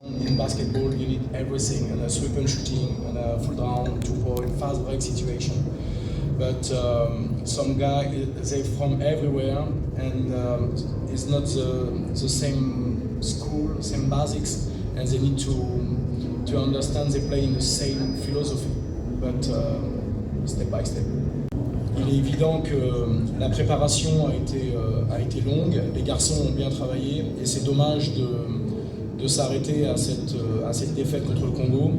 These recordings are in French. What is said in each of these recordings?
In basketball, you need everything, and a three-point shooting, and a full down, 2-point, fast break situation. But some guys, they from everywhere, and it's not the same school, same basics, and they need to understand they play in the same philosophy, but step by step. Il est évident que la préparation a été longue, les garçons ont bien travaillé, et c'est dommage de s'arrêter à cette défaite contre le Congo.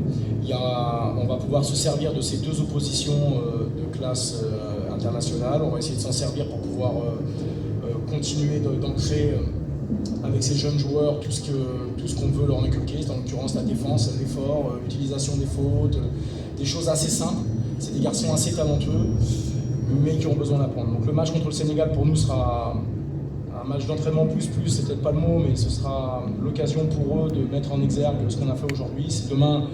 On va pouvoir se servir de ces deux oppositions de classe internationale. On va essayer de s'en servir pour pouvoir continuer d'ancrer avec ces jeunes joueurs tout ce qu'on veut leur inculquer, en l'occurrence la défense, l'effort, l'utilisation des fautes, des choses assez simples. C'est des garçons assez talentueux, mais qui ont besoin d'apprendre. Donc le match contre le Sénégal pour nous sera un match d'entraînement plus, c'est peut-être pas le mot, mais ce sera l'occasion pour eux de mettre en exergue ce qu'on a fait aujourd'hui. Si demain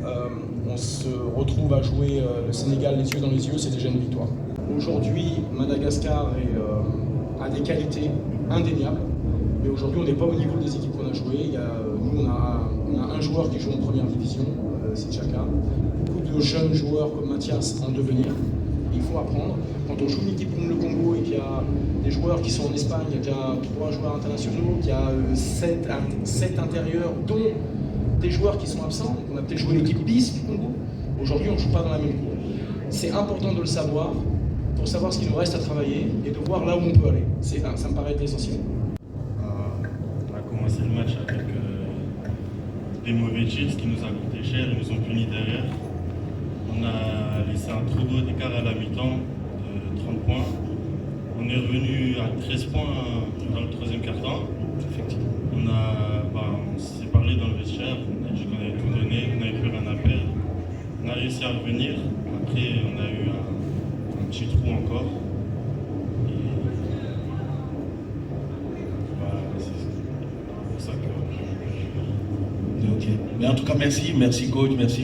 on se retrouve à jouer le Sénégal les yeux dans les yeux, c'est déjà une victoire. Aujourd'hui, Madagascar a des qualités indéniables, mais aujourd'hui on n'est pas au niveau des équipes qu'on a jouées. Nous on a un joueur qui joue en première division, c'est Chaka. Beaucoup de jeunes joueurs comme Mathias en devenir. Il faut apprendre. Quand on joue une équipe comme le Congo et qu'il y a des joueurs qui sont en Espagne, il y a déjà 3 joueurs internationaux, qu'il y a 7 intérieurs, dont des joueurs qui sont absents. Donc on a peut-être joué l'équipe bis du Congo. Aujourd'hui, on ne joue pas dans la même cour. C'est important de le savoir pour savoir ce qu'il nous reste à travailler et de voir là où on peut aller. Ça me paraît être essentiel. On a commencé le match avec des mauvais tirs, ce qui nous a coûté cher. Ils nous ont punis derrière. On a laissé un trop gros écart à la mi-temps de 30 points. On est revenu à 13 points dans le troisième quart-temps. Effectivement. On s'est parlé dans le vestiaire, on a dit qu'on avait tout donné, qu'on n'avait plus rien à perdre. On a réussi à revenir. Après, on a eu un petit trou encore. Et voilà, c'est pour ça que... Ok. Mais en tout cas, merci coach, merci.